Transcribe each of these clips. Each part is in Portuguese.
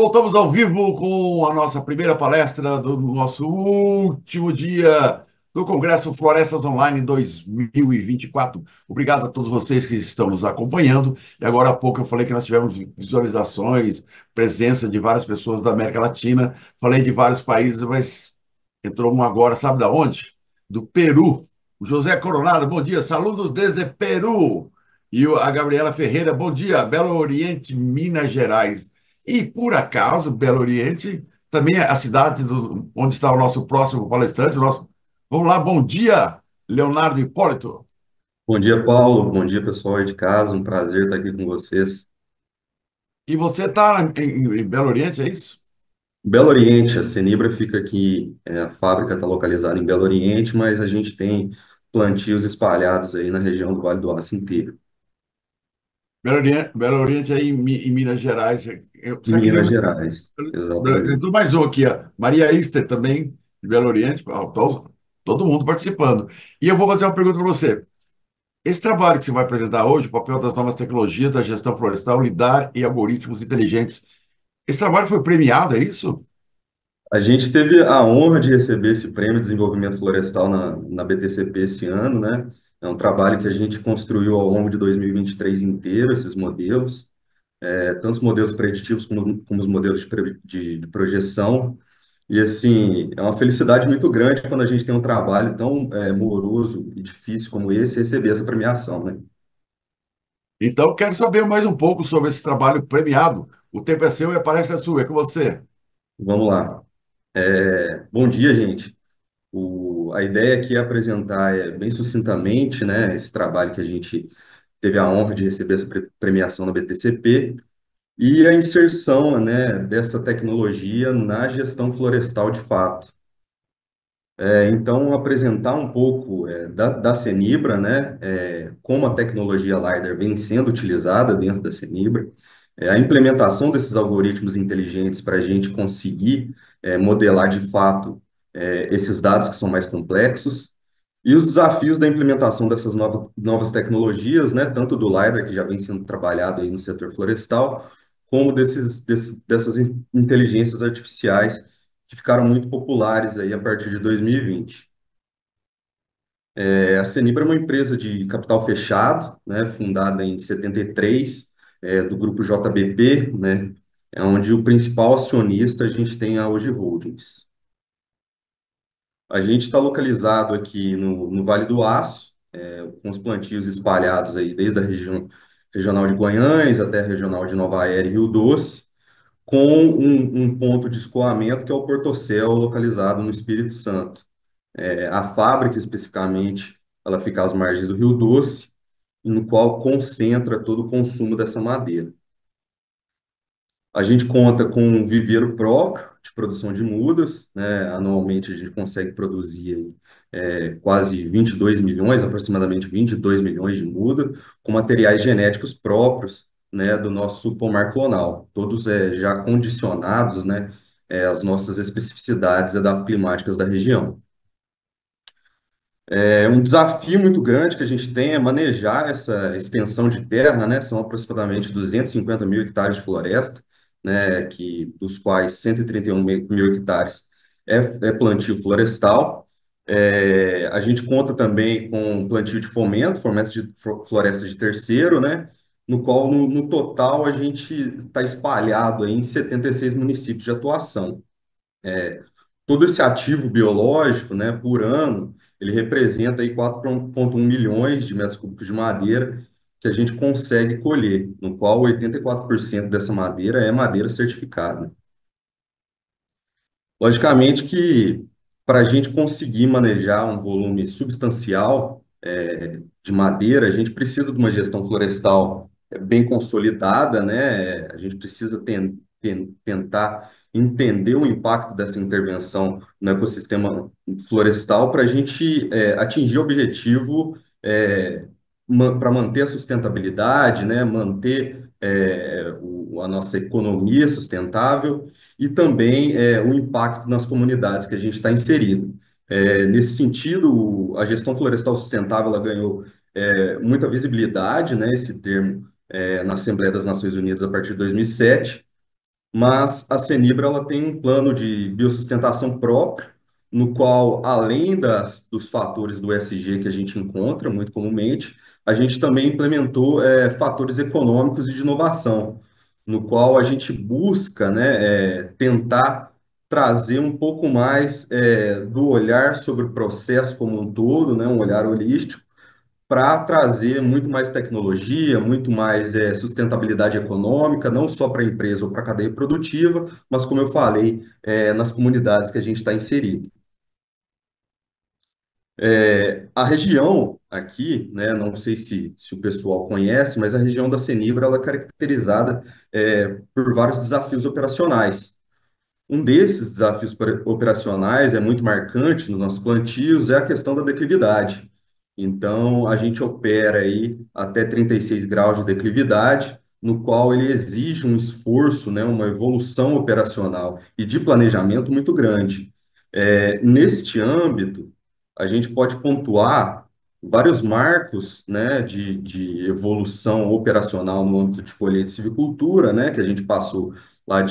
Voltamos ao vivo com a nossa primeira palestra do nosso último dia do Congresso Florestas Online 2024. Obrigado a todos vocês que estão nos acompanhando. E agora há pouco eu falei que nós tivemos visualizações, presença de várias pessoas da América Latina. Falei de vários países, mas entrou um agora, sabe da onde? Do Peru. O José Coronado, bom dia. Saludos desde Peru. E a Gabriela Ferreira, bom dia. Belo Oriente, Minas Gerais. E, por acaso, Belo Oriente também é a cidade onde está o nosso próximo palestrante. Vamos lá, bom dia, Leonardo Hipólito. Bom dia, Paulo. Bom dia, pessoal aí de casa. Um prazer estar aqui com vocês. E você está em Belo Oriente, é isso? Belo Oriente, a Cenibra fica aqui, a fábrica está localizada em Belo Oriente, mas a gente tem plantios espalhados aí na região do Vale do Aço inteiro. Belo Oriente aí em Minas Gerais. Você Minas acredita? Gerais, exatamente. Entrou mais um aqui, a Maria Ister também, de Belo Oriente. Todo mundo participando. E eu vou fazer uma pergunta para você. Esse trabalho que você vai apresentar hoje, o papel das novas tecnologias da gestão florestal, lidar e algoritmos inteligentes, esse trabalho foi premiado, é isso? A gente teve a honra de receber esse prêmio de desenvolvimento florestal na BTCP esse ano, né? É um trabalho que a gente construiu ao longo de 2023 inteiro, esses modelos. Tanto os modelos preditivos como os modelos de projeção. E, assim, é uma felicidade muito grande quando a gente tem um trabalho tão moroso e difícil como esse, receber essa premiação, né? Então, quero saber mais um pouco sobre esse trabalho premiado. O tempo é seu e a palestra é sua, é com você. Vamos lá. Bom dia, gente. A ideia aqui é apresentar bem sucintamente, né, esse trabalho que a gente teve a honra de receber essa premiação na BTCP e a inserção, né, dessa tecnologia na gestão florestal de fato. Então, apresentar um pouco da Cenibra, né, como a tecnologia LiDAR vem sendo utilizada dentro da Cenibra, a implementação desses algoritmos inteligentes para a gente conseguir modelar de fato esses dados que são mais complexos, e os desafios da implementação dessas novas tecnologias, né, tanto do LiDAR, que já vem sendo trabalhado aí no setor florestal, como dessas inteligências artificiais que ficaram muito populares aí a partir de 2020. A Cenibra é uma empresa de capital fechado, né, fundada em 73, do grupo JBP, né, é onde o principal acionista a gente tem a Hoje Holdings. A gente está localizado aqui no Vale do Aço, com os plantios espalhados aí desde a região regional de Guanhães até a regional de Nova Aérea e Rio Doce, com um ponto de escoamento que é o Portocel, localizado no Espírito Santo. A fábrica, especificamente, ela fica às margens do Rio Doce, no qual concentra todo o consumo dessa madeira. A gente conta com um viveiro próprio de produção de mudas, né? Anualmente a gente consegue produzir aí, quase 22 milhões, aproximadamente 22 milhões de mudas, com materiais genéticos próprios, né, do nosso pomar clonal, todos já condicionados, né, às nossas especificidades edafoclimáticas da região. Um desafio muito grande que a gente tem é manejar essa extensão de terra, né? São aproximadamente 250 mil hectares de floresta, né? Dos quais 131 mil hectares é plantio florestal. A gente conta também com plantio de fomento, floresta de terceiro, né? No qual, no total, a gente está espalhado aí em 76 municípios de atuação. Todo esse ativo biológico, né, por ano, ele representa aí 4,1 milhões de metros cúbicos de madeira que a gente consegue colher, no qual 84% dessa madeira é madeira certificada. Logicamente que para a gente conseguir manejar um volume substancial de madeira, a gente precisa de uma gestão florestal bem consolidada, né? A gente precisa tentar entender o impacto dessa intervenção no ecossistema florestal para a gente atingir o objetivo para manter a sustentabilidade, né? Manter a nossa economia sustentável e também o impacto nas comunidades que a gente está inserido. Nesse sentido, a gestão florestal sustentável ela ganhou muita visibilidade, né, esse termo, na Assembleia das Nações Unidas a partir de 2007, mas a Senibra ela tem um plano de biosustentação próprio, no qual, além dos fatores do ESG que a gente encontra muito comumente, a gente também implementou fatores econômicos e de inovação, no qual a gente busca, né, tentar trazer um pouco mais do olhar sobre o processo como um todo, né, um olhar holístico, para trazer muito mais tecnologia, muito mais sustentabilidade econômica, não só para a empresa ou para a cadeia produtiva, mas, como eu falei, nas comunidades que a gente está inserido. A região aqui, né, não sei se o pessoal conhece, mas a região da Senibra ela é caracterizada por vários desafios operacionais. Um desses desafios operacionais é muito marcante nos nossos plantios, é a questão da declividade. Então, a gente opera aí até 36 graus de declividade, no qual ele exige um esforço, né, uma evolução operacional e de planejamento muito grande. Neste âmbito, a gente pode pontuar vários marcos, né, de evolução operacional no âmbito de colheita e silvicultura, né, que a gente passou lá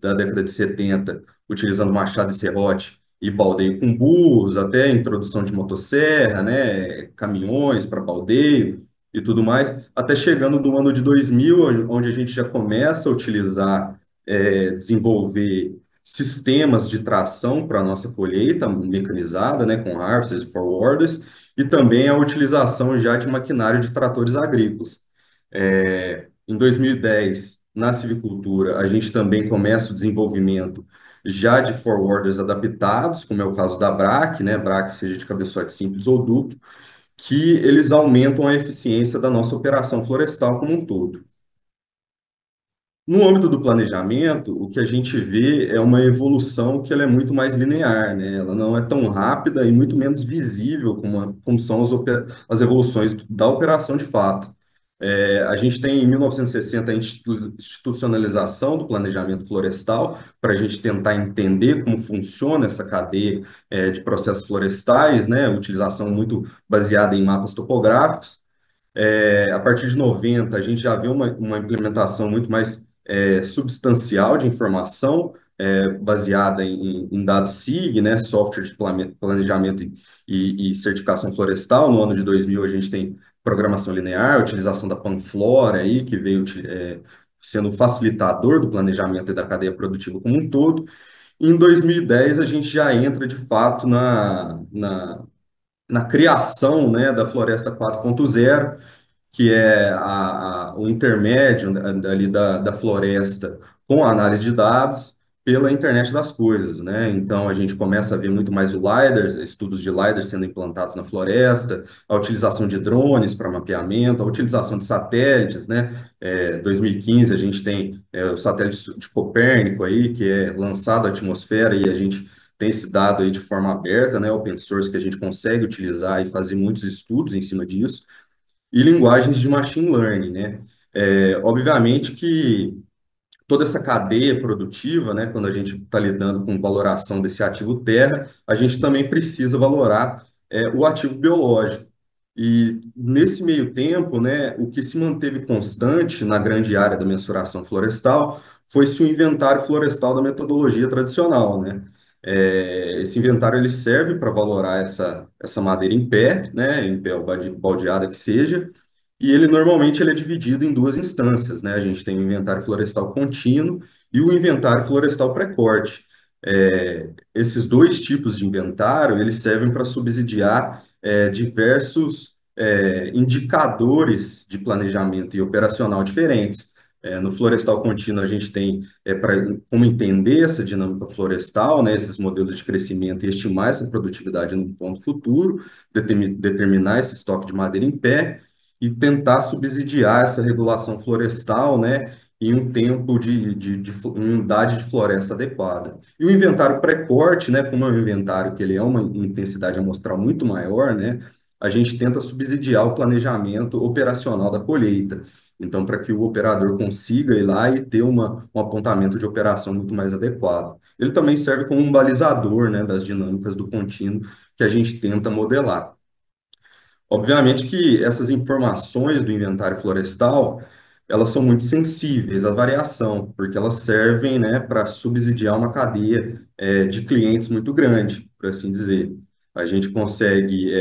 da década de 70, utilizando machado e serrote e baldeio com burros, até a introdução de motosserra, né, caminhões para baldeio e tudo mais, até chegando no ano de 2000, onde a gente já começa a utilizar, desenvolver sistemas de tração para a nossa colheita mecanizada, né, com harvesters e forwarders, e também a utilização já de maquinário de tratores agrícolas. Em 2010, na civicultura, a gente também começa o desenvolvimento já de forwarders adaptados, como é o caso da BRAC, né? BRAC seja de cabeçote simples ou duplo, que eles aumentam a eficiência da nossa operação florestal como um todo. No âmbito do planejamento, o que a gente vê é uma evolução que ela é muito mais linear, né? Ela não é tão rápida e muito menos visível como são as evoluções da operação de fato. A gente tem em 1960 a institucionalização do planejamento florestal, para a gente tentar entender como funciona essa cadeia de processos florestais, né? Utilização muito baseada em mapas topográficos. A partir de 90, a gente já vê uma implementação muito mais substancial de informação, baseada em dados SIG, né, software de planejamento e certificação florestal. No ano de 2000, a gente tem programação linear, utilização da Panflora, aí, que veio sendo um facilitador do planejamento e da cadeia produtiva como um todo. Em 2010, a gente já entra, de fato, na criação, né, da Floresta 4.0, que é o intermédio ali da floresta com a análise de dados pela internet das coisas, né? Então a gente começa a ver muito mais o LiDAR, estudos de LiDAR sendo implantados na floresta, a utilização de drones para mapeamento, a utilização de satélites, né? 2015 a gente tem o satélite de Copérnico aí, que é lançado à atmosfera e a gente tem esse dado aí de forma aberta, né? Open source que a gente consegue utilizar e fazer muitos estudos em cima disso e linguagens de machine learning, né? Obviamente que toda essa cadeia produtiva, né, quando a gente está lidando com valoração desse ativo terra, a gente também precisa valorar o ativo biológico. E nesse meio tempo, né, o que se manteve constante na grande área da mensuração florestal foi-se o inventário florestal da metodologia tradicional, né? Esse inventário ele serve para valorar essa madeira em pé, né, em pé ou baldeada que seja, e ele normalmente ele é dividido em duas instâncias, né? A gente tem o inventário florestal contínuo e o inventário florestal pré-corte. Esses dois tipos de inventário, eles servem para subsidiar diversos indicadores de planejamento e operacional diferentes. No florestal contínuo, a gente tem como entender essa dinâmica florestal, né, esses modelos de crescimento e estimar essa produtividade no ponto futuro, determinar esse estoque de madeira em pé e tentar subsidiar essa regulação florestal, né, em um tempo em unidade de floresta adequada. E o inventário pré-corte, né, como é um inventário que ele é uma intensidade amostral muito maior, né, a gente tenta subsidiar o planejamento operacional da colheita. Então, para que o operador consiga ir lá e ter um apontamento de operação muito mais adequado. Ele também serve como um balizador, né, das dinâmicas do contínuo que a gente tenta modelar. Obviamente que essas informações do inventário florestal, elas são muito sensíveis à variação, porque elas servem, né, para subsidiar uma cadeia de clientes muito grande, por assim dizer. A gente consegue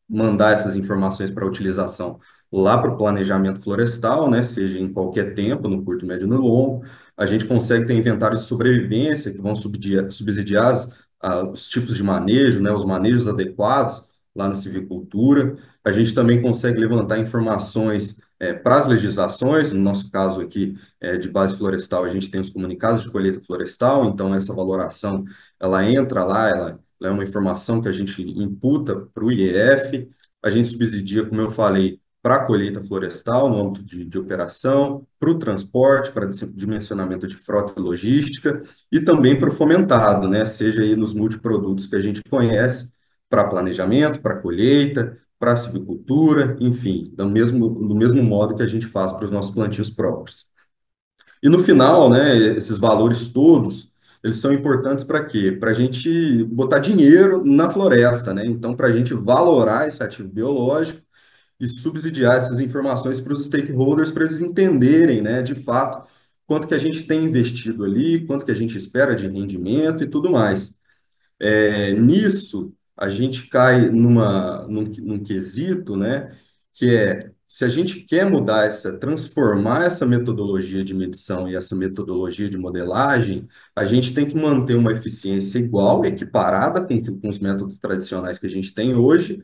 mandar essas informações para utilização lá para o planejamento florestal, né, seja em qualquer tempo, no curto, médio e no longo. A gente consegue ter inventários de sobrevivência que vão subsidiar os tipos de manejo, né, os manejos adequados lá na silvicultura. A gente também consegue levantar informações para as legislações, no nosso caso aqui de base florestal, a gente tem os comunicados de colheita florestal, então essa valoração, ela entra lá, ela é uma informação que a gente imputa para o IEF, a gente subsidia, como eu falei, para a colheita florestal, no âmbito de operação, para o transporte, para dimensionamento de frota e logística, e também para o fomentado, né? Seja aí nos multiprodutos que a gente conhece, para planejamento, para colheita, para a silvicultura, enfim, do mesmo modo que a gente faz para os nossos plantios próprios. E no final, né, esses valores todos, eles são importantes para quê? Para a gente botar dinheiro na floresta, né? Então, para a gente valorar esse ativo biológico e subsidiar essas informações para os stakeholders, para eles entenderem, né, de fato, quanto que a gente tem investido ali, quanto que a gente espera de rendimento e tudo mais. Nisso, a gente cai num quesito, né, que se a gente quer mudar transformar essa metodologia de medição e essa metodologia de modelagem, a gente tem que manter uma eficiência igual, equiparada com os métodos tradicionais que a gente tem hoje,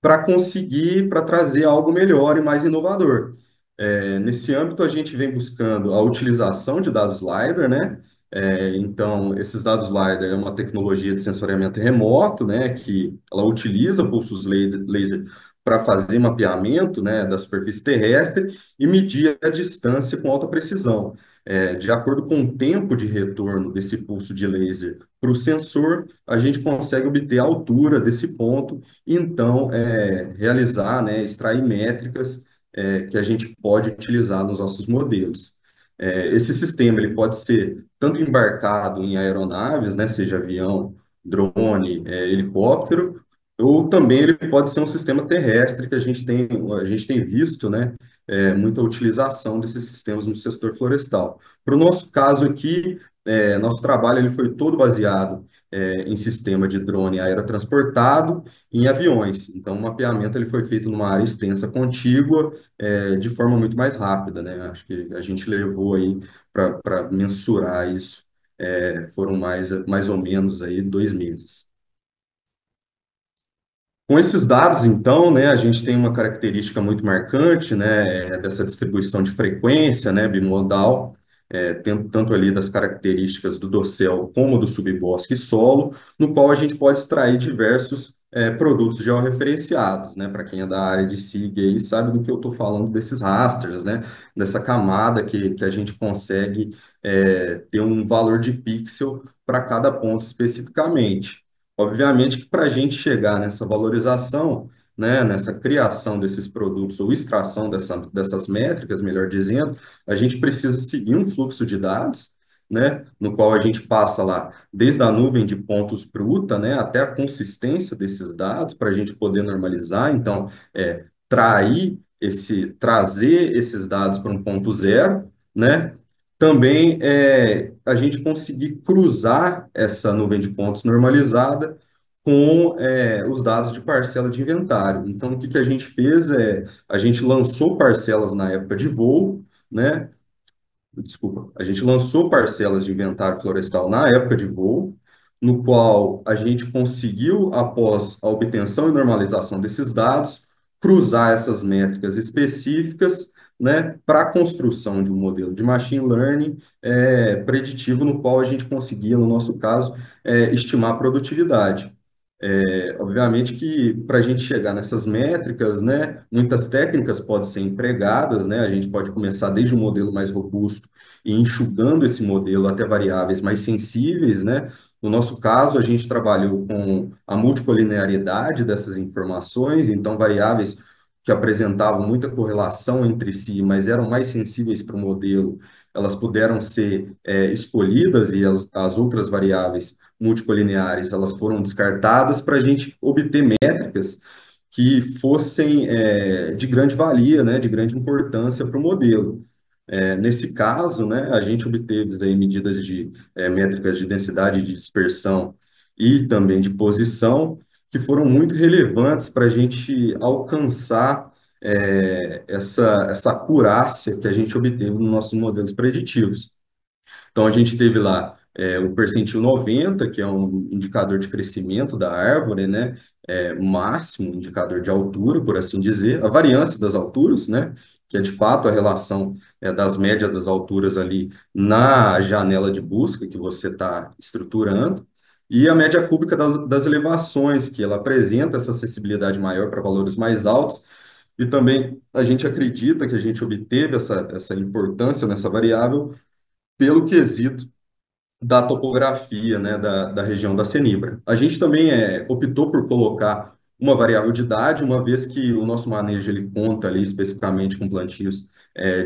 para trazer algo melhor e mais inovador. Nesse âmbito, a gente vem buscando a utilização de dados LiDAR, né? Então, esses dados LiDAR é uma tecnologia de sensoriamento remoto, né? Que ela utiliza pulsos laser para fazer mapeamento, né, da superfície terrestre e medir a distância com alta precisão. De acordo com o tempo de retorno desse pulso de laser para o sensor, a gente consegue obter a altura desse ponto e, então, realizar, né, extrair métricas que a gente pode utilizar nos nossos modelos. Esse sistema ele pode ser tanto embarcado em aeronaves, né, seja avião, drone, helicóptero, ou também ele pode ser um sistema terrestre que a gente tem visto, né, muita utilização desses sistemas no setor florestal. Para o nosso caso aqui, nosso trabalho ele foi todo baseado em sistema de drone aerotransportado em aviões. Então, o mapeamento ele foi feito numa área extensa contígua, de forma muito mais rápida, né? Acho que a gente levou aí para mensurar isso, foram mais ou menos aí 2 meses. Com esses dados, então, né, a gente tem uma característica muito marcante, né, dessa distribuição de frequência, né, bimodal, tanto ali das características do dossel como do subbosque e solo, no qual a gente pode extrair diversos produtos georreferenciados, né, para quem é da área de SIG aí sabe do que eu estou falando desses rasters, né, dessa camada que a gente consegue ter um valor de pixel para cada ponto especificamente. Obviamente que para a gente chegar nessa valorização, né, nessa criação desses produtos ou extração dessas métricas, melhor dizendo, a gente precisa seguir um fluxo de dados, né, no qual a gente passa lá desde a nuvem de pontos bruta, né, até a consistência desses dados para a gente poder normalizar. Então, trazer esses dados para um ponto zero, né, também a gente conseguir cruzar essa nuvem de pontos normalizada com os dados de parcela de inventário. Então, o que a gente fez a gente lançou parcelas na época de voo, né? Desculpa, a gente lançou parcelas de inventário florestal na época de voo, no qual a gente conseguiu, após a obtenção e normalização desses dados, cruzar essas métricas específicas, né, para a construção de um modelo de machine learning preditivo, no qual a gente conseguia, no nosso caso, estimar a produtividade. Obviamente que para a gente chegar nessas métricas, né, muitas técnicas podem ser empregadas, né, a gente pode começar desde um modelo mais robusto e enxugando esse modelo até variáveis mais sensíveis, né. No nosso caso, a gente trabalhou com a multicolinearidade dessas informações, então variáveis que apresentavam muita correlação entre si, mas eram mais sensíveis para o modelo, elas puderam ser escolhidas e as outras variáveis multicolineares, elas foram descartadas para a gente obter métricas que fossem de grande valia, né, de grande importância para o modelo. Nesse caso, né, a gente obteve aí medidas de métricas de densidade de dispersão e também de posição, que foram muito relevantes para a gente alcançar essa acurácia que a gente obteve nos nossos modelos preditivos. Então, a gente teve lá o percentil 90, que é um indicador de crescimento da árvore, né? Máximo, indicador de altura, por assim dizer, a variância das alturas, né? Que é de fato a relação das médias das alturas ali na janela de busca que você está estruturando, e a média cúbica das elevações, que ela apresenta essa acessibilidade maior para valores mais altos, e também a gente acredita que a gente obteve essa importância nessa variável pelo quesito da topografia, né, da região da Cenibra. A gente também optou por colocar uma variável de idade, uma vez que o nosso manejo ele conta ali especificamente com plantios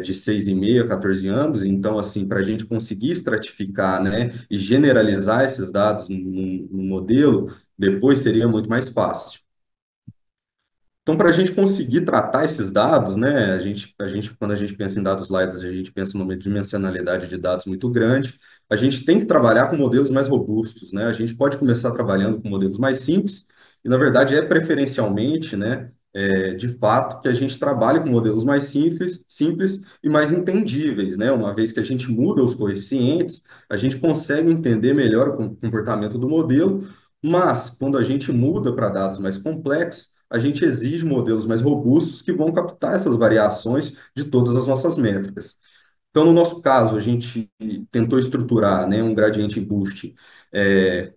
de 6,5 a 14 anos, então, assim, para a gente conseguir estratificar, né, e generalizar esses dados no modelo, depois seria muito mais fácil. Então, para a gente conseguir tratar esses dados, né, quando a gente pensa em dados LiDAR, a gente pensa numa dimensionalidade de dados muito grande, a gente tem que trabalhar com modelos mais robustos, né? A gente pode começar trabalhando com modelos mais simples, e na verdade é preferencialmente, né, de fato, que a gente trabalhe com modelos mais simples e mais entendíveis, né? Uma vez que a gente muda os coeficientes, a gente consegue entender melhor o comportamento do modelo, mas quando a gente muda para dados mais complexos, a gente exige modelos mais robustos que vão captar essas variações de todas as nossas métricas. Então, no nosso caso, a gente tentou estruturar, né, um gradiente boost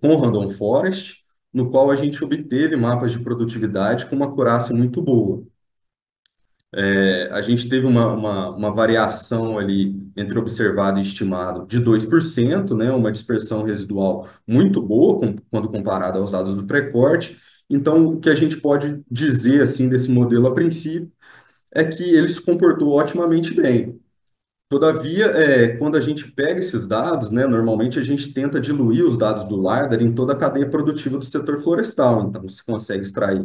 com Random Forest, no qual a gente obteve mapas de produtividade com uma acurácia muito boa. A gente teve uma variação ali entre observado e estimado de 2%, né, uma dispersão residual muito boa quando comparada aos dados do pré-corte. Então, o que a gente pode dizer assim desse modelo a princípio é que ele se comportou otimamente bem. Todavia, quando a gente pega esses dados, né, normalmente a gente tenta diluir os dados do LiDAR em toda a cadeia produtiva do setor florestal. Então, você consegue extrair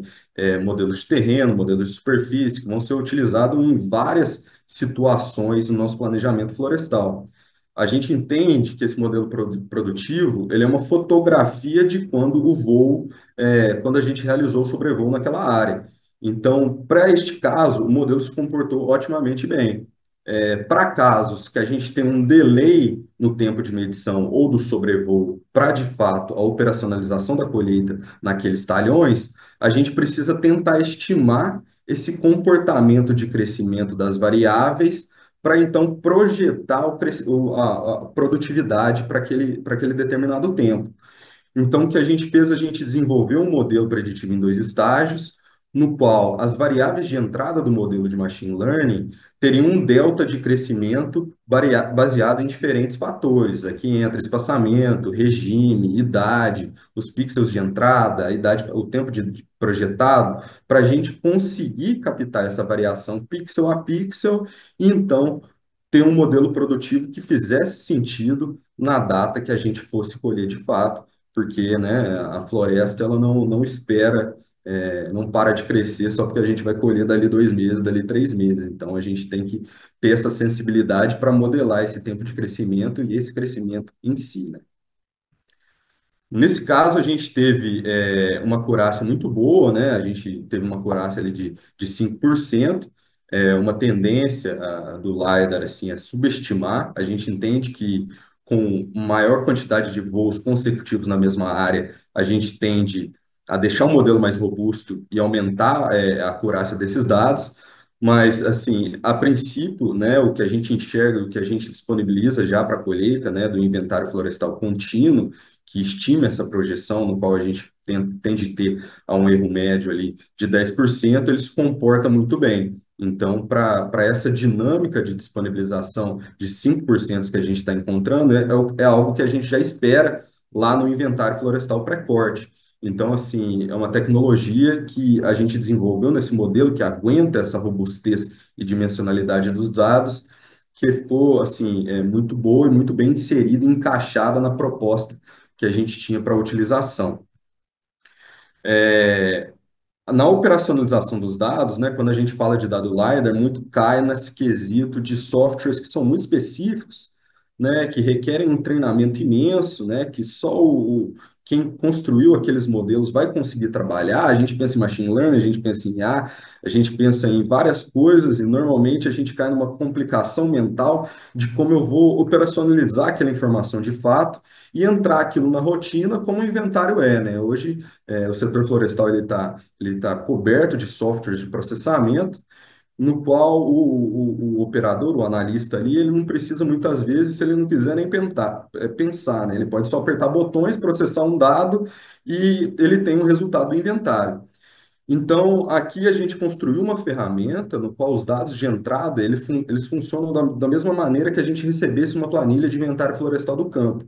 modelos de terreno, modelos de superfície, que vão ser utilizados em várias situações no nosso planejamento florestal. A gente entende que esse modelo produtivo, ele é uma fotografia de quando o voo, quando a gente realizou o sobrevoo naquela área. Então, para este caso, o modelo se comportou otimamente bem. Para casos que a gente tem um delay no tempo de medição ou do sobrevoo para, de fato, a operacionalização da colheita naqueles talhões, a gente precisa tentar estimar esse comportamento de crescimento das variáveis para, então, projetar a produtividade para aquele determinado tempo. Então, o que a gente fez, a gente desenvolveu um modelo preditivo em dois estágios, no qual as variáveis de entrada do modelo de machine learning teriam um delta de crescimento baseado em diferentes fatores. Aqui entra espaçamento, regime, idade, os pixels de entrada, a idade, o tempo de projetado, para a gente conseguir captar essa variação pixel a pixel e então ter um modelo produtivo que fizesse sentido na data que a gente fosse colher de fato, porque, né, a floresta ela não espera, não para de crescer só porque a gente vai colher dali 2 meses, dali 3 meses. Então, a gente tem que ter essa sensibilidade para modelar esse tempo de crescimento e esse crescimento em si, né? Nesse caso, a gente teve uma acurácia muito boa, né? A gente teve uma acurácia ali de 5%, uma tendência do LiDAR assim, a subestimar. A gente entende que com maior quantidade de voos consecutivos na mesma área, a gente tende a deixar o modelo mais robusto e aumentar a acurácia desses dados. Mas, assim, a princípio, né, o que a gente enxerga, o que a gente disponibiliza já para a colheita, né, do inventário florestal contínuo, que estima essa projeção, no qual a gente tem de ter a um erro médio ali de 10%, ele se comporta muito bem. Então, para essa dinâmica de disponibilização de 5% que a gente está encontrando, é algo que a gente já espera lá no inventário florestal pré-corte. Então, assim, é uma tecnologia que a gente desenvolveu nesse modelo que aguenta essa robustez e dimensionalidade dos dados, que ficou, assim, muito boa e muito bem inserida e encaixada na proposta que a gente tinha para utilização. Na operacionalização dos dados, né, quando a gente fala de dado LiDAR, muito cai nesse quesito de softwares que são muito específicos, né, que requerem um treinamento imenso, né, que só quem construiu aqueles modelos vai conseguir trabalhar. A gente pensa em machine learning, a gente pensa em IA, a gente pensa em várias coisas e normalmente a gente cai numa complicação mental de como eu vou operacionalizar aquela informação de fato e entrar aquilo na rotina como o inventário é, né? Hoje, o setor florestal ele tá coberto de softwares de processamento, no qual o operador, o analista ali, ele não precisa muitas vezes, se ele não quiser nem pensar, né? Ele pode só apertar botões, processar um dado e ele tem um resultado do inventário. Então, aqui a gente construiu uma ferramenta no qual os dados de entrada, eles funcionam da mesma maneira que a gente recebesse uma planilha de inventário florestal do campo.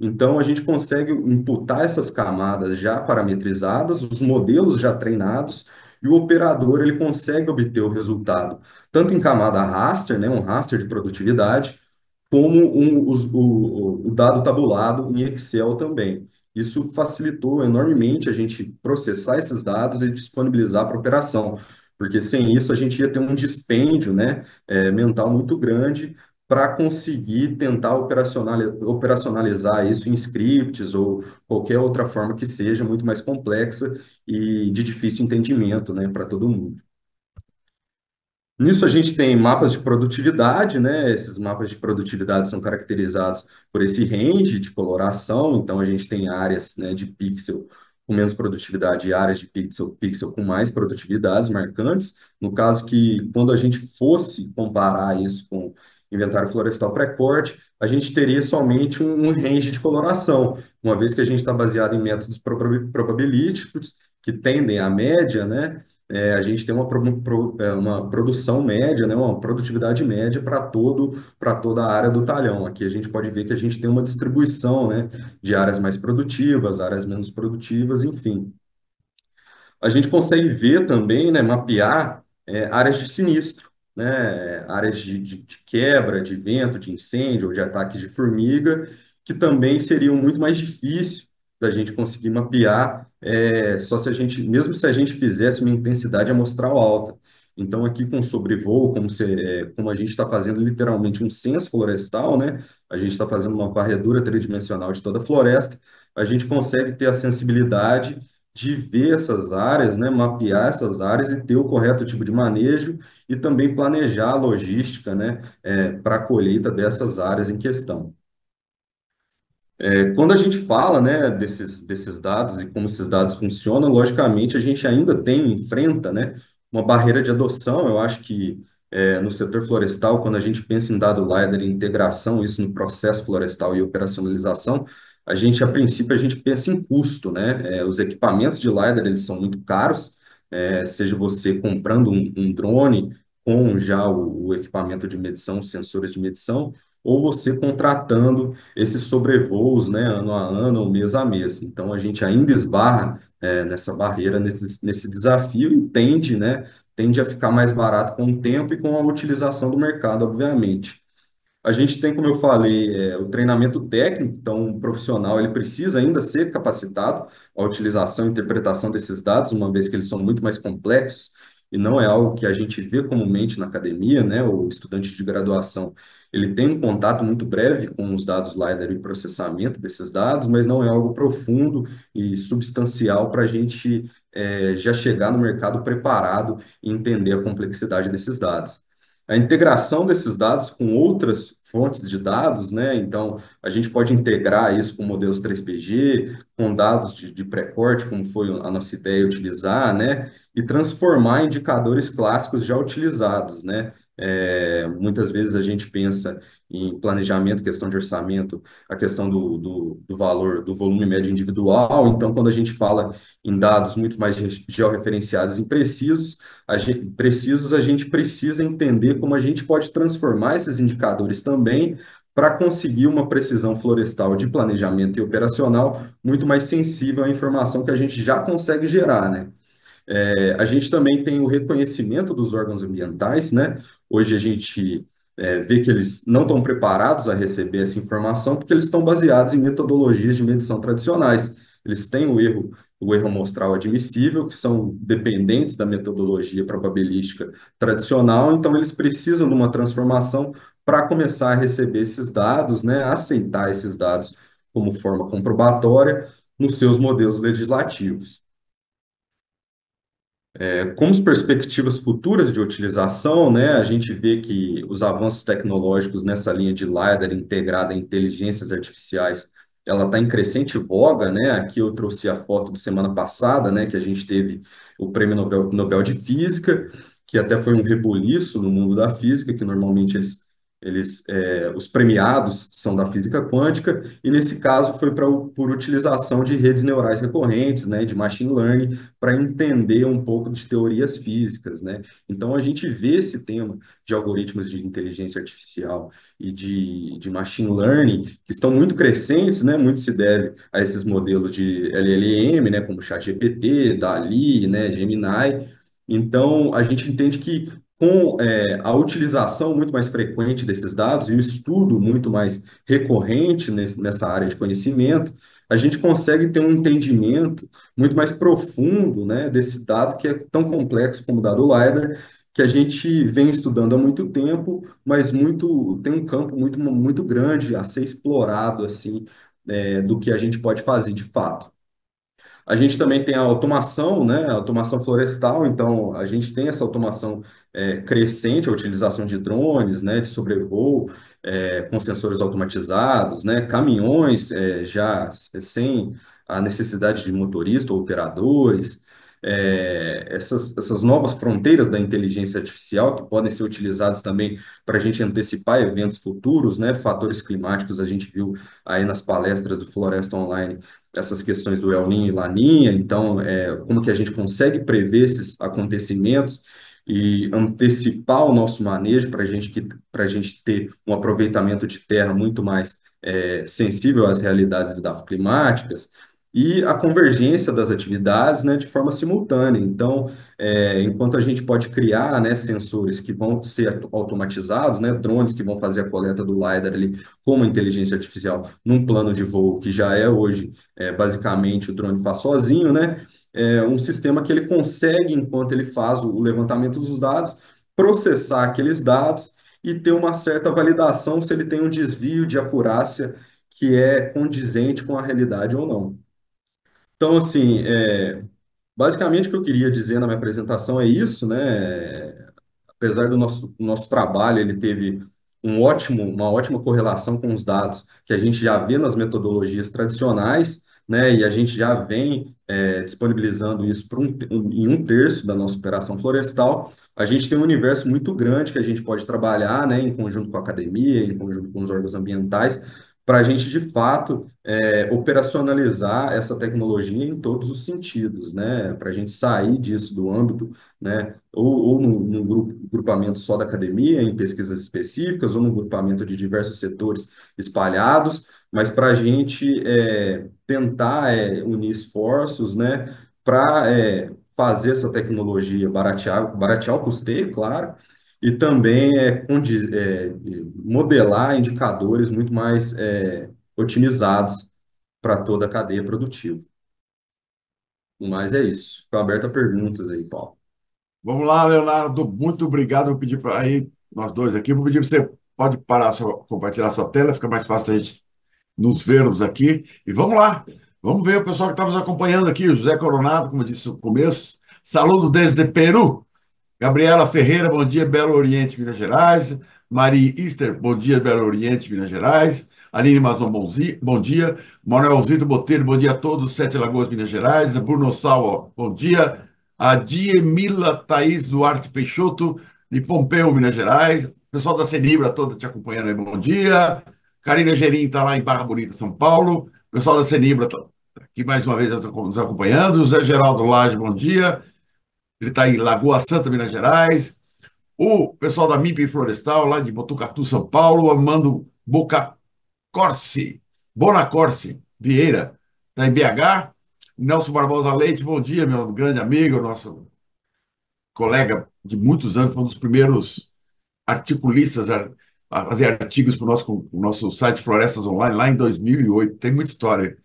Então, a gente consegue imputar essas camadas já parametrizadas, os modelos já treinados, e o operador ele consegue obter o resultado, tanto em camada raster, né, um raster de produtividade, como o dado tabulado em Excel também. Isso facilitou enormemente a gente processar esses dados e disponibilizar para operação, porque sem isso a gente ia ter um dispêndio, né, mental muito grande para conseguir tentar operacionalizar isso em scripts ou qualquer outra forma que seja muito mais complexa e de difícil entendimento, né, para todo mundo. Nisso a gente tem mapas de produtividade, né? Esses mapas de produtividade são caracterizados por esse range de coloração, então a gente tem áreas, né, de pixel com menos produtividade e áreas de pixel com mais produtividades marcantes. No caso que quando a gente fosse comparar isso com inventário florestal pré-corte, a gente teria somente um range de coloração, uma vez que a gente está baseado em métodos probabilísticos que tendem à média, né? A gente tem uma produção média, né, uma produtividade média para toda a área do talhão. Aqui a gente pode ver que a gente tem uma distribuição, né, de áreas mais produtivas, áreas menos produtivas, enfim. A gente consegue ver também, né, mapear áreas de sinistro, né, áreas de quebra, de vento, de incêndio ou de ataques de formiga, que também seriam muito mais difíceis da gente conseguir mapear, só se a gente, mesmo se a gente fizesse uma intensidade amostral alta. Então, aqui com sobrevoo, como a gente está fazendo literalmente um censo florestal, né, a gente está fazendo uma varredura tridimensional de toda a floresta, a gente consegue ter a sensibilidade de ver essas áreas, né, mapear essas áreas e ter o correto tipo de manejo e também planejar a logística, né, para a colheita dessas áreas em questão. Quando a gente fala, né, desses dados e como esses dados funcionam, logicamente a gente ainda enfrenta, né, uma barreira de adoção. Eu acho que no setor florestal, quando a gente pensa em dado LiDAR e integração, isso no processo florestal e operacionalização, a princípio, a gente pensa em custo, né? Os equipamentos de LiDAR, eles são muito caros, seja você comprando um drone com já o equipamento de medição, os sensores de medição, ou você contratando esses sobrevoos, né, ano a ano ou mês a mês. Então, a gente ainda esbarra nessa barreira, nesse desafio e tende a ficar mais barato com o tempo e com a utilização do mercado, obviamente. A gente tem, como eu falei, o treinamento técnico, então o profissional ele precisa ainda ser capacitado à utilização e interpretação desses dados, uma vez que eles são muito mais complexos e não é algo que a gente vê comumente na academia, né? O estudante de graduação, ele tem um contato muito breve com os dados LiDAR e processamento desses dados, mas não é algo profundo e substancial para a gente já chegar no mercado preparado e entender a complexidade desses dados. A integração desses dados com outras fontes de dados, né? Então, a gente pode integrar isso com modelos 3PG, com dados de pré-corte, como foi a nossa ideia utilizar, né? E transformar indicadores clássicos já utilizados, né? Muitas vezes a gente pensa em planejamento, questão de orçamento, a questão do valor, do volume médio individual. Então, quando a gente fala em dados muito mais georreferenciados e precisos, a gente precisa entender como a gente pode transformar esses indicadores também para conseguir uma precisão florestal de planejamento e operacional muito mais sensível à informação que a gente já consegue gerar, né? A gente também tem o reconhecimento dos órgãos ambientais, né? Hoje a gente vê que eles não estão preparados a receber essa informação porque eles estão baseados em metodologias de medição tradicionais. Eles têm o erro o erro amostral admissível, que são dependentes da metodologia probabilística tradicional, então eles precisam de uma transformação para começar a receber esses dados, né, aceitar esses dados como forma comprobatória nos seus modelos legislativos. Como as perspectivas futuras de utilização, né, a gente vê que os avanços tecnológicos nessa linha de LiDAR integrada em inteligências artificiais, ela está em crescente voga, né? Aqui eu trouxe a foto de semana passada, né, que a gente teve o Prêmio Nobel de Física, que até foi um rebuliço no mundo da física, que normalmente os premiados são da física quântica, e nesse caso foi por utilização de redes neurais recorrentes, né, de machine learning, para entender um pouco de teorias físicas, né? Então a gente vê esse tema de algoritmos de inteligência artificial e de machine learning que estão muito crescentes, né? Muito se deve a esses modelos de LLM, né, como ChatGPT, DALL-E, né, Gemini. Então a gente entende que com a utilização muito mais frequente desses dados e o estudo muito mais recorrente nessa área de conhecimento, a gente consegue ter um entendimento muito mais profundo, né, desse dado que é tão complexo como o dado LiDAR, que a gente vem estudando há muito tempo, mas tem um campo muito grande a ser explorado, assim, do que a gente pode fazer de fato. A gente também tem a automação, né? A automação florestal, então a gente tem essa automação crescente, a utilização de drones, né? De sobrevoo, com sensores automatizados, né? Caminhões sem a necessidade de motorista ou operadores. Essas novas fronteiras da inteligência artificial que podem ser utilizadas também para a gente antecipar eventos futuros, né? Fatores climáticos, a gente viu aí nas palestras do Floresta Online essas questões do El Niño e Laninha, então, como que a gente consegue prever esses acontecimentos e antecipar o nosso manejo para a gente ter um aproveitamento de terra muito mais sensível às realidades climáticas e a convergência das atividades, né, de forma simultânea. Então, enquanto a gente pode criar, né, sensores que vão ser automatizados, né, drones que vão fazer a coleta do LiDAR ali com uma inteligência artificial num plano de voo que já é hoje basicamente o drone faz sozinho, né? É um sistema que ele consegue, enquanto ele faz o levantamento dos dados, processar aqueles dados e ter uma certa validação se ele tem um desvio de acurácia que é condizente com a realidade ou não. Então, assim, basicamente o que eu queria dizer na minha apresentação é isso, né? Apesar do nosso trabalho, ele teve uma ótima correlação com os dados que a gente já vê nas metodologias tradicionais, né? E a gente já vem disponibilizando isso em um terço da nossa operação florestal. A gente tem um universo muito grande que a gente pode trabalhar, né? Em conjunto com a academia, em conjunto com os órgãos ambientais, para a gente, de fato, operacionalizar essa tecnologia em todos os sentidos, né? Para a gente sair disso do âmbito, né? Ou num grupamento só da academia, em pesquisas específicas, ou num grupamento de diversos setores espalhados, mas para a gente tentar unir esforços, né? Para fazer essa tecnologia baratear o custeio, claro, e também modelar indicadores muito mais otimizados para toda a cadeia produtiva. Mas é isso. Fico aberto a perguntas aí, Paulo. Vamos lá, Leonardo, muito obrigado. Vou pedir para aí, nós dois aqui, vou pedir para você, pode parar, compartilhar sua tela, fica mais fácil a gente nos vermos aqui. E vamos lá, vamos ver o pessoal que está nos acompanhando aqui, o José Coronado, como eu disse no começo, saludo desde Peru. Gabriela Ferreira, bom dia, Belo Oriente, Minas Gerais. Maria Easter, bom dia, Belo Oriente, Minas Gerais. Aline Mazon, bom dia. Manuel Zito Botelho, bom dia a todos, Sete Lagoas, Minas Gerais. Bruno Sal, bom dia. A Diemila Thaís Duarte Peixoto, de Pompeu, Minas Gerais. Pessoal da Senibra toda te acompanhando aí, bom dia. Karina Gerim está lá em Barra Bonita, São Paulo. Pessoal da Senibra está aqui mais uma vez nos acompanhando. José Geraldo Lage, bom dia. Ele está em Lagoa Santa, Minas Gerais. O pessoal da MIP Florestal, lá de Botucatu, São Paulo, Armando Bonacorsi Vieira, está em BH. Nelson Barbosa Leite, bom dia, meu grande amigo, nosso colega de muitos anos, foi um dos primeiros articulistas a fazer artigos para o nosso site Florestas Online, lá em 2008. Tem muita história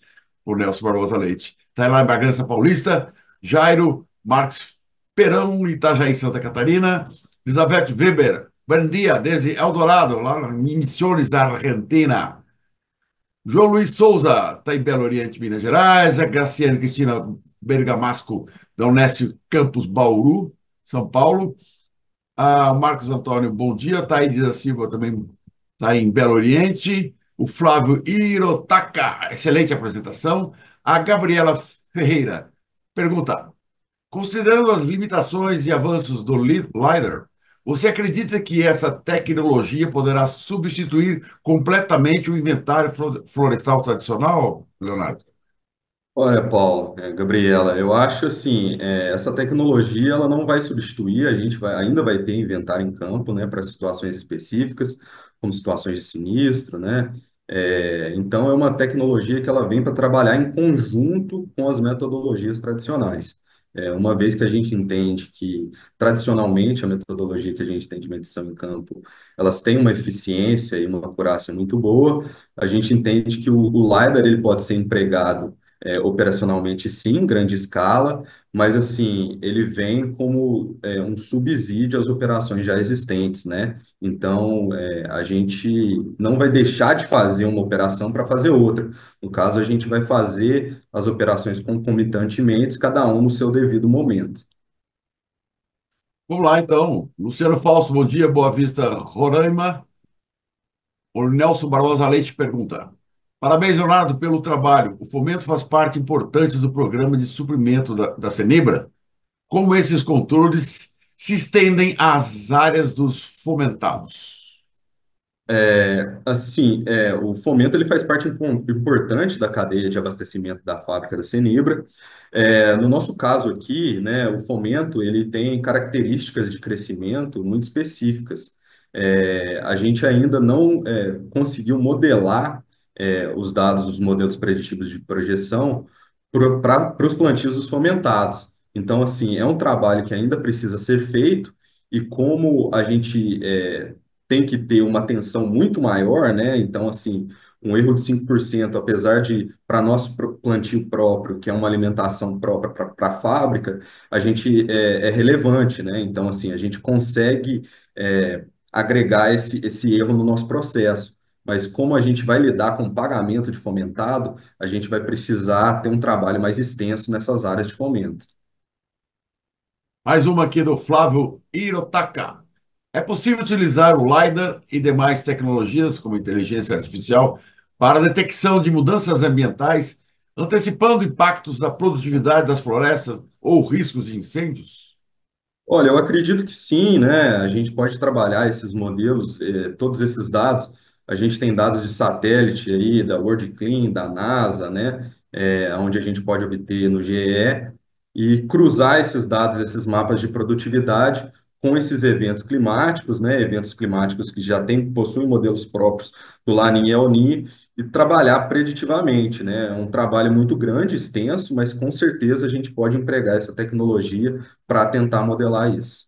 o Nelson Barbosa Leite. está lá em Bragança Paulista. Jairo Marques Perão, Itajaí, Santa Catarina. Elizabeth Weber, bom dia, desde Eldorado, lá em Misiones, Argentina. João Luiz Souza, está em Belo Oriente, Minas Gerais. A Graciane Cristina Bergamasco, da Unesp Campus Bauru, São Paulo. A Marcos Antônio, bom dia. Thaís da Silva também está em Belo Oriente. O Flávio Hirotaka, excelente apresentação. A Gabriela Ferreira pergunta: considerando as limitações e avanços do LiDAR, você acredita que essa tecnologia poderá substituir completamente o inventário florestal tradicional, Leonardo? Olha, Paulo, Gabriela, eu acho assim, essa tecnologia ela não vai substituir, a gente ainda vai ter inventário em campo, né, para situações específicas, como situações de sinistro, né? Então é uma tecnologia que ela vem para trabalhar em conjunto com as metodologias tradicionais. Uma vez que a gente entende que tradicionalmente a metodologia que a gente tem de medição em campo, elas têm uma eficiência e uma acurácia muito boa, a gente entende que o LiDAR ele pode ser empregado operacionalmente sim, em grande escala, mas assim, ele vem como um subsídio às operações já existentes, né? Então, a gente não vai deixar de fazer uma operação para fazer outra. No caso, a gente vai fazer as operações concomitantemente, cada um no seu devido momento. Vamos lá, então. Luciano Fausto, bom dia, Boa Vista, Roraima. O Nelson Barbosa Leite pergunta: parabéns, Leonardo, pelo trabalho. O fomento faz parte importante do programa de suprimento da Cenibra. Como esses controles se estendem às áreas dos fomentados? Assim, o fomento ele faz parte importante da cadeia de abastecimento da fábrica da Cenibra. No nosso caso aqui, né, o fomento ele tem características de crescimento muito específicas. A gente ainda não conseguiu modelar os dados dos modelos preditivos de projeção para os plantios dos fomentados. Então, assim, é um trabalho que ainda precisa ser feito e como a gente tem que ter uma atenção muito maior, né? Então, assim, um erro de 5%, apesar de, para nosso plantio próprio, que é uma alimentação própria para a fábrica, a gente é relevante, né? Então, assim, a gente consegue agregar esse erro no nosso processo. Mas como a gente vai lidar com pagamento de fomentado, a gente vai precisar ter um trabalho mais extenso nessas áreas de fomento. Mais uma aqui do Flávio Hirotaka. É possível utilizar o LiDAR e demais tecnologias, como inteligência artificial, para a detecção de mudanças ambientais, antecipando impactos da produtividade das florestas ou riscos de incêndios? Olha, eu acredito que sim, né? A gente pode trabalhar esses modelos, todos esses dados. A gente tem dados de satélite aí, da World Clean, da NASA, né? Onde a gente pode obter no GE e cruzar esses dados, esses mapas de produtividade com esses eventos climáticos, né? Eventos climáticos que já possuem modelos próprios do Laninha e El Niño e trabalhar preditivamente, né? É um trabalho muito grande, extenso, mas com certeza a gente pode empregar essa tecnologia para tentar modelar isso.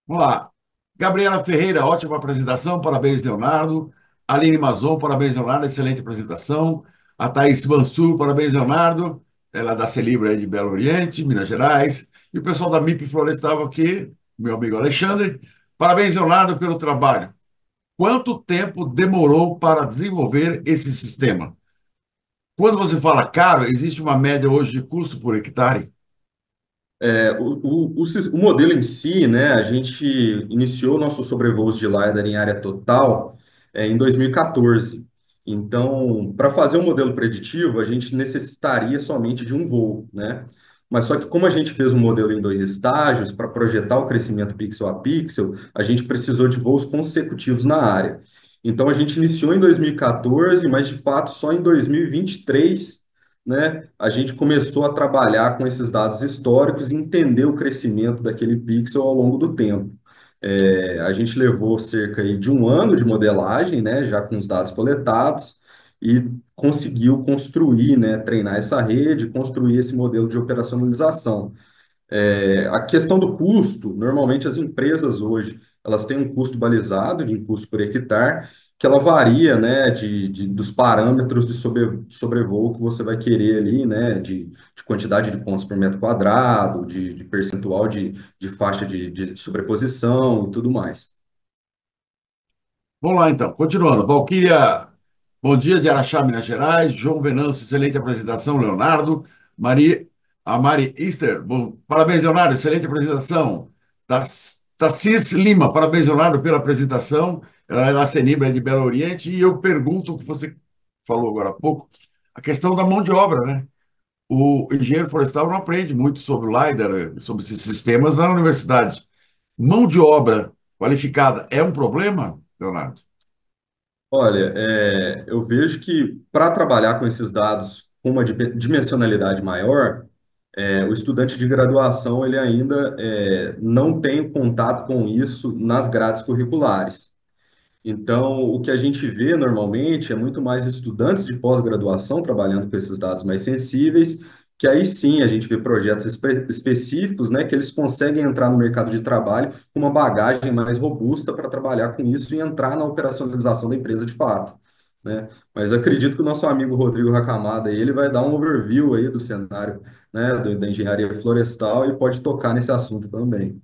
Vamos lá. Gabriela Ferreira, ótima apresentação, parabéns, Leonardo. Aline Mazon, parabéns, Leonardo, excelente apresentação. A Thaís Mansur, parabéns, Leonardo. Ela é da Celibra aí de Belo Oriente, Minas Gerais. E o pessoal da MIP Florestal aqui, meu amigo Alexandre. Parabéns, Leonardo, pelo trabalho. Quanto tempo demorou para desenvolver esse sistema? Quando você fala caro, existe uma média hoje de custo por hectare? O modelo em si, né, a gente iniciou nossos sobrevoos de LiDAR em área total em 2014. Então, para fazer um modelo preditivo, a gente necessitaria somente de um voo, né? Mas só que como a gente fez um modelo em dois estágios, para projetar o crescimento pixel a pixel, a gente precisou de voos consecutivos na área. Então, a gente iniciou em 2014, mas de fato só em 2023, né, a gente começou a trabalhar com esses dados históricos e entender o crescimento daquele pixel ao longo do tempo. A gente levou cerca aí de um ano de modelagem, né, já com os dados coletados, e conseguiu construir, né, treinar essa rede, construir esse modelo de operacionalização. A questão do custo, normalmente as empresas hoje, elas têm um custo balizado de um custo por hectare, que ela varia, né, dos parâmetros de sobrevoo que você vai querer ali, né, de quantidade de pontos por metro quadrado, de percentual de faixa de sobreposição e tudo mais. Vamos lá, então. Continuando. Valquíria, bom dia de Araxá, Minas Gerais. João Venâncio, excelente apresentação. Leonardo. A Mari Easter, bom, parabéns, Leonardo, excelente apresentação. Tassis Lima, parabéns, Leonardo, pela apresentação. Ela é da Senibra de Belo Oriente. E eu pergunto o que você falou agora há pouco, a questão da mão de obra, né? O engenheiro florestal não aprende muito sobre o LiDAR, sobre esses sistemas na universidade. Mão de obra qualificada é um problema, Leonardo? Olha, eu vejo que para trabalhar com esses dados com uma dimensionalidade maior, o estudante de graduação ele ainda não tem contato com isso nas grades curriculares. Então, o que a gente vê normalmente é muito mais estudantes de pós-graduação trabalhando com esses dados mais sensíveis, que aí sim a gente vê projetos específicos, né, que eles conseguem entrar no mercado de trabalho com uma bagagem mais robusta para trabalhar com isso e entrar na operacionalização da empresa de fato, né? Mas acredito que o nosso amigo Rodrigo Racamada, ele vai dar um overview aí do cenário, né, da engenharia florestal e pode tocar nesse assunto também.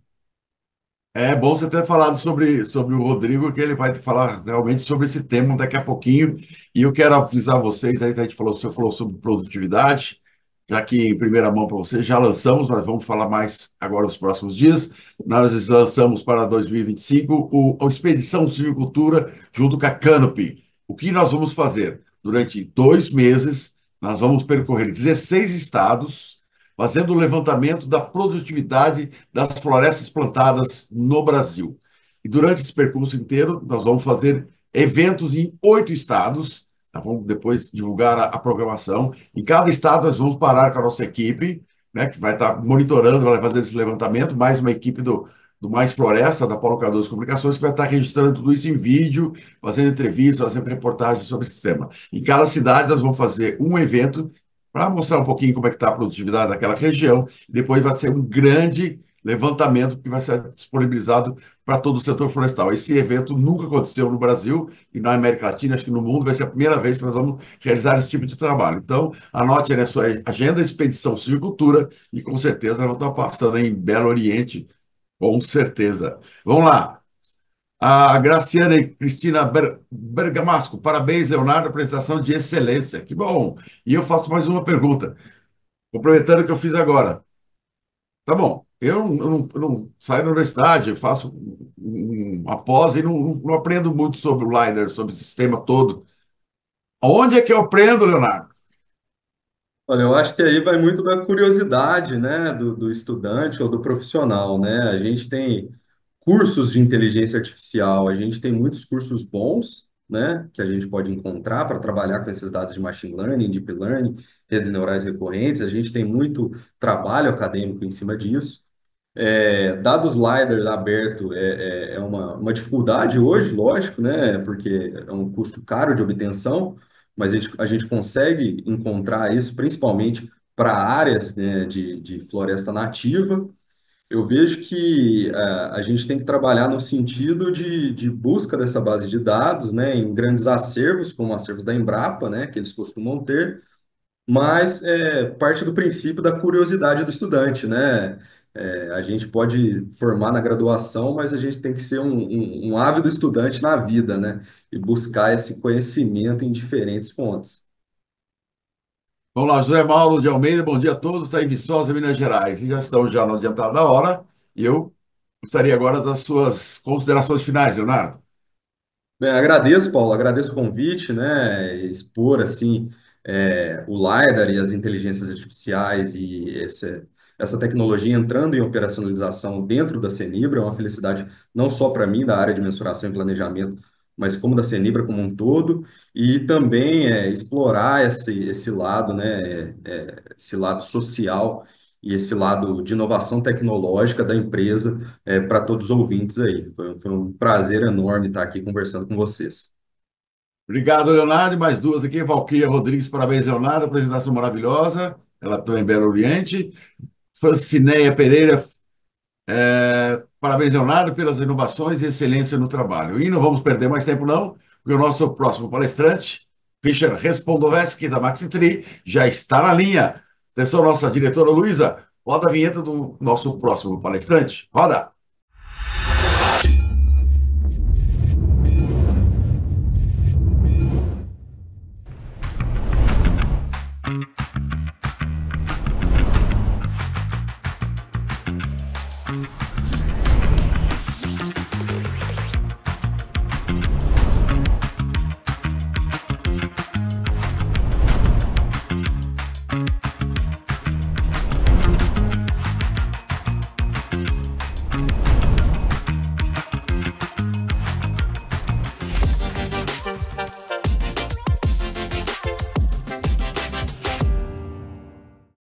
É bom você ter falado sobre o Rodrigo, que ele vai falar realmente sobre esse tema daqui a pouquinho. E eu quero avisar vocês, aí a gente falou, você falou sobre produtividade, já que em primeira mão para você, já lançamos, mas vamos falar mais agora nos próximos dias. Nós lançamos para 2025 o Expedição Silvicultura junto com a Canopy. O que nós vamos fazer? Durante 2 meses, nós vamos percorrer 16 estados, fazendo o levantamento da produtividade das florestas plantadas no Brasil. E durante esse percurso inteiro, nós vamos fazer eventos em 8 estados. Tá? Vamos depois divulgar a programação. Em cada estado, nós vamos parar com a nossa equipe, né, que vai estar monitorando, vai fazer esse levantamento, mais uma equipe do Mais Floresta, da Paulo Cardoso Comunicações, que vai estar registrando tudo isso em vídeo, fazendo entrevistas, fazendo reportagens sobre esse tema. Em cada cidade, nós vamos fazer um evento para mostrar um pouquinho como é que está a produtividade daquela região. Depois vai ser um grande levantamento que vai ser disponibilizado para todo o setor florestal. Esse evento nunca aconteceu no Brasil e na América Latina, acho que no mundo vai ser a primeira vez que nós vamos realizar esse tipo de trabalho. Então, anote aí na sua agenda Expedição Silvicultura e com certeza nós vamos estar passando em Belo Oriente, com certeza. Vamos lá. A Graciana e Cristina Bergamasco, parabéns, Leonardo, apresentação de excelência. Que bom. E eu faço mais uma pergunta, complementando o que eu fiz agora. Tá bom, eu não saio da universidade, eu faço uma pós e não aprendo muito sobre o LiDAR, sobre o sistema todo. Onde é que eu aprendo, Leonardo? Olha, eu acho que aí vai muito da curiosidade, né, do estudante ou do profissional, né? A gente tem cursos de inteligência artificial, a gente tem muitos cursos bons, né, que a gente pode encontrar para trabalhar com esses dados de machine learning, deep learning, redes neurais recorrentes. A gente tem muito trabalho acadêmico em cima disso. Dados LiDAR aberto é uma dificuldade hoje, lógico, né? Porque é um custo caro de obtenção, mas a gente consegue encontrar isso principalmente para áreas, né, de floresta nativa. Eu vejo que a gente tem que trabalhar no sentido de busca dessa base de dados, né, em grandes acervos, como acervos da Embrapa, né, que eles costumam ter, mas parte do princípio da curiosidade do estudante, né? A gente pode formar na graduação, mas a gente tem que ser um ávido estudante na vida, né? E buscar esse conhecimento em diferentes fontes. Vamos lá, José Mauro de Almeida, bom dia a todos, está em Viçosa, Minas Gerais. E já estamos já no adiantado da hora, e eu gostaria agora das suas considerações finais, Leonardo. Bem, agradeço, Paulo, agradeço o convite, né? Expor assim o LiDAR e as inteligências artificiais e essa tecnologia entrando em operacionalização dentro da Senibra é uma felicidade não só para mim da área de mensuração e planejamento, mas como da Senibra como um todo, e também explorar esse lado, né? Esse lado social e esse lado de inovação tecnológica da empresa para todos os ouvintes aí. Foi um prazer enorme estar aqui conversando com vocês. Obrigado, Leonardo. E mais duas aqui, Valquíria Rodrigues, parabéns, Leonardo, apresentação maravilhosa. Ela está em Belo Oriente. Francineia Pereira, parabéns, Leonardo, pelas inovações e excelência no trabalho. E não vamos perder mais tempo, não. porque o nosso próximo palestrante, Richard Respondovski, da MaxiTri, já está na linha. Atenção, nossa diretora Luísa, roda a vinheta do nosso próximo palestrante. Roda!